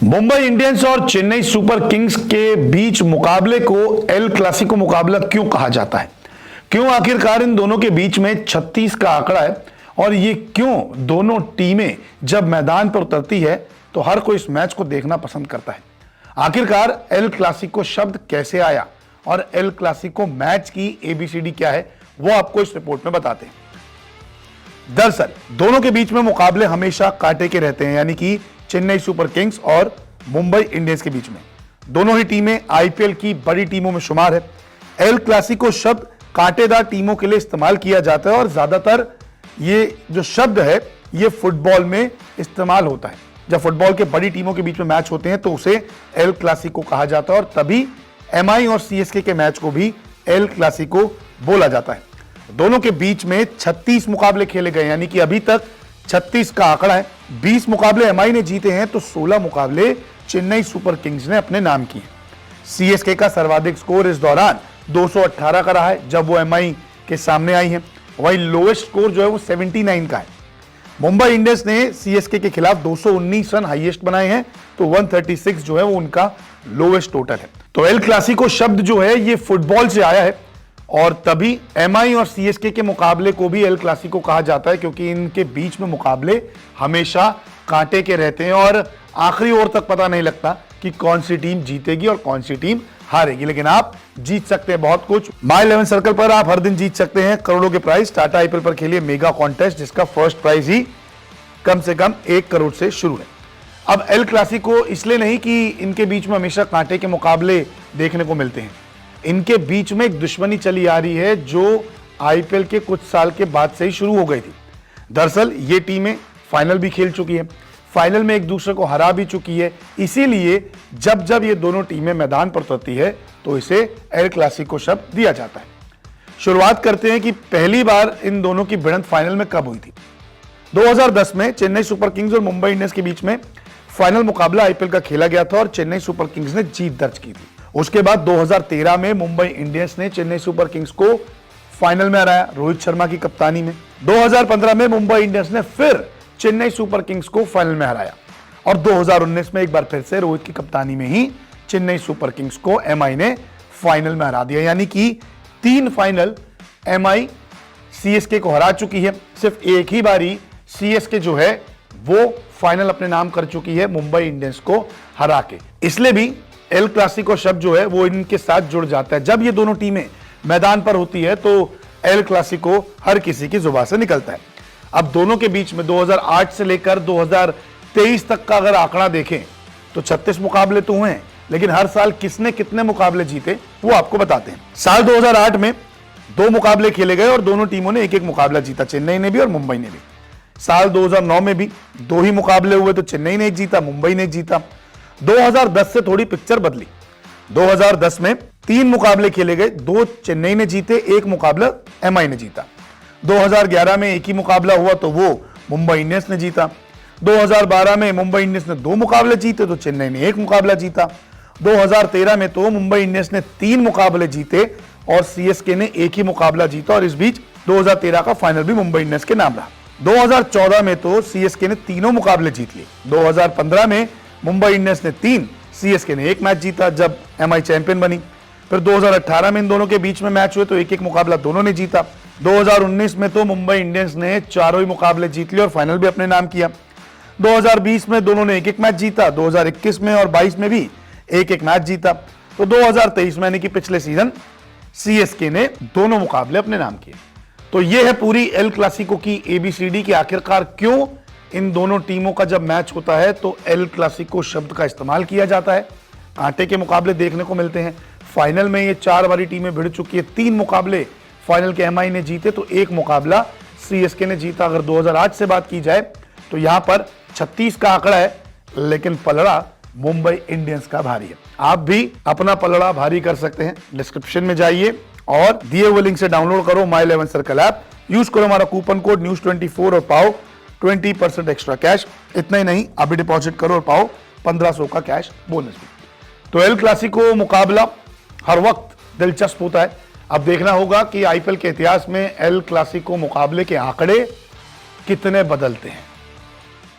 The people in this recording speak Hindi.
मुंबई इंडियंस और चेन्नई सुपर किंग्स के बीच मुकाबले को एल क्लासिको मुकाबला क्यों कहा जाता है? क्यों आखिरकार इन दोनों के बीच में 36 का आंकड़ा है? और ये क्यों दोनों टीमें जब मैदान पर उतरती है तो हर कोई इस मैच को देखना पसंद करता है? आखिरकार एल क्लासिको शब्द कैसे आया और एल क्लासिको मैच की एबीसीडी क्या है, वो आपको इस रिपोर्ट में बताते हैं। दरअसल दोनों के बीच में मुकाबले हमेशा कांटे के रहते हैं, यानी कि चेन्नई सुपर किंग्स और मुंबई इंडियंस के बीच में। दोनों ही टीमें आईपीएल की बड़ी टीमों में शुमार है। एल क्लासिको शब्द कांटेदार टीमों के लिए इस्तेमाल किया जाता है और ज्यादातर ये जो शब्द है ये फुटबॉल में इस्तेमाल होता है। जब फुटबॉल के बड़ी टीमों के बीच में मैच होते हैं तो उसे एल क्लासिको कहा जाता है और तभी एमआई और सीएसके के मैच को भी एल क्लासिको बोला जाता है। दोनों के बीच में 36 मुकाबले खेले गए, यानी कि अभी तक 36 का आंकड़ा है। 20 मुकाबले एमआई ने जीते हैं तो 16 मुकाबले चेन्नई सुपर किंग्स ने अपने नाम किए। सीएसके का सर्वाधिक स्कोर इस दौरान 218 का रहा है जब वो एमआई के सामने आई है। वही लोएस्ट स्कोर जो है वो 79 का है। मुंबई इंडियंस ने सीएसके के खिलाफ 219 रन हाईएस्ट बनाए हैं तो 136 जो है वो उनका लोएस्ट टोटल है। तो एल क्लासिको शब्द जो है ये फुटबॉल से आया है और तभी एमआई और सीएसके के मुकाबले को भी एल क्लासिको कहा जाता है, क्योंकि इनके बीच में मुकाबले हमेशा कांटे के रहते हैं और आखिरी ओवर तक पता नहीं लगता कि कौन सी टीम जीतेगी और कौन सी टीम हारेगी। लेकिन आप जीत सकते हैं बहुत कुछ। माई 11 सर्कल पर आप हर दिन जीत सकते हैं करोड़ों के प्राइस। टाटा आईपीएल पर खेलिए मेगा कॉन्टेस्ट जिसका फर्स्ट प्राइज ही कम से कम 1 करोड़ से शुरू है। अब एल क्लासिको इसलिए नहीं कि इनके बीच में हमेशा कांटे के मुकाबले देखने को मिलते हैं, इनके बीच में एक दुश्मनी चली आ रही है जो आईपीएल के कुछ साल के बाद से ही शुरू हो गई थी। दरअसल ये टीमें फाइनल भी खेल चुकी है, फाइनल में एक दूसरे को हरा भी चुकी है। इसीलिए जब जब ये दोनों टीमें मैदान पर उतरती है तो इसे एल क्लासिको शब्द दिया जाता है। शुरुआत करते हैं कि पहली बार इन दोनों की भिड़ंत फाइनल में कब हुई थी। 2010 में चेन्नई सुपर किंग्स और मुंबई इंडियंस के बीच में फाइनल मुकाबला आईपीएल का खेला गया था और चेन्नई सुपर किंग्स ने जीत दर्ज की थी। उसके बाद 2013 में मुंबई इंडियंस ने चेन्नई सुपर किंग्स को फाइनल में हराया रोहित शर्मा की कप्तानी में। 2015 में मुंबई इंडियंस ने फिर चेन्नई सुपर किंग्स को फाइनल में हराया और 2019 में एक बार फिर से रोहित की कप्तानी में ही चेन्नई सुपर किंग्स को एमआई ने फाइनल में हरा दिया। यानी कि 3 फाइनल एमआई सीएसके को हरा चुकी है। सिर्फ एक ही बारी सीएसके जो है वो फाइनल अपने नाम कर चुकी है मुंबई इंडियंस को हरा के। इसलिए भी एल क्लासिको शब्द जो है वो इनके साथ जुड़ जाता है। जब ये दोनों टीमें मैदान पर होती है तो एल क्लासिको हर किसी की जुबान से निकलता है। अब दोनों के बीच में 2008 से लेकर 2023 तक का अगर आंकड़ा देखें तो 36 मुकाबले तो हुए हैं, लेकिन हर साल किसने कितने मुकाबले जीते वो आपको बताते हैं। साल 2008 में 2 मुकाबले खेले गए और दोनों टीमों ने एक एक मुकाबला जीता, चेन्नई ने भी और मुंबई ने भी। साल 2009 में भी 2 ही मुकाबले हुए तो चेन्नई ने एक जीता, मुंबई ने एक जीता। 2010 से थोड़ी पिक्चर बदली। 2010 में 3 मुकाबले खेले गए, 2 चेन्नई ने जीते, 1 मुकाबला एमआई ने जीता। 2011 में 1 ही मुकाबला हुआ तो वो मुंबई इंडियंस ने जीता। 2012 में मुंबई इंडियंस ने 2 मुकाबले जीते तो चेन्नई ने 1 मुकाबला जीता। 2013 में तो मुंबई इंडियंस ने 3 मुकाबले जीते और सीएसके ने 1 ही मुकाबला जीता और इस बीच 2013 का फाइनल भी मुंबई इंडियंस के नाम रहा। 2014 में तो सीएसके ने तीनों मुकाबले जीत लिए। 2015 में मुंबई इंडियंस ने 3, सीएसके ने 1 मैच जीता जब एमआई चैंपियन बनी। फिर 2018 में इन दोनों के बीच में मैच हुए तो 1-1 मुकाबला दोनों ने जीता। 2019 में तो मुंबई इंडियंस ने 4 ही मुकाबले जीत लिए और फाइनल भी अपने नाम किया। 2020 में दोनों ने 1-1 मैच जीता। 2021 में और 22 में भी 1-1 मैच जीता। तो 2023 में यानी कि पिछले सीजन सीएसके ने दोनों मुकाबले अपने नाम किए। तो यह है पूरी एल क्लासिको की एबीसीडी की आखिरकार क्यों इन दोनों टीमों का जब मैच होता है तो एल क्लासिको शब्द का इस्तेमाल किया जाता है। कांटे के मुकाबले देखने को मिलते हैं। फाइनल में ये 4 बारी टीमें भिड़ चुकी है। 3 मुकाबले फाइनल के एमआई ने जीते तो 1 मुकाबला सीएसके ने जीता। अगर 2008 से बात की जाए तो यहां पर 36 का आंकड़ा है, लेकिन पलड़ा मुंबई इंडियंस का भारी है। आप भी अपना पलड़ा भारी कर सकते हैं। डिस्क्रिप्शन में जाइए और दिए हुए लिंक से डाउनलोड करो माई 11 सर्कल ऐप, यूज करो हमारा कूपन कोड News24 और पाओ 20% एक्स्ट्रा कैश। इतना ही नहीं, अभी डिपॉजिट करो और पाओ 1500 का कैश बोनस भी। तो एल क्लासिको मुकाबला हर वक्त दिलचस्प होता है। अब देखना होगा कि आईपीएल के इतिहास में एल क्लासिको मुकाबले के आंकड़े कितने बदलते हैं।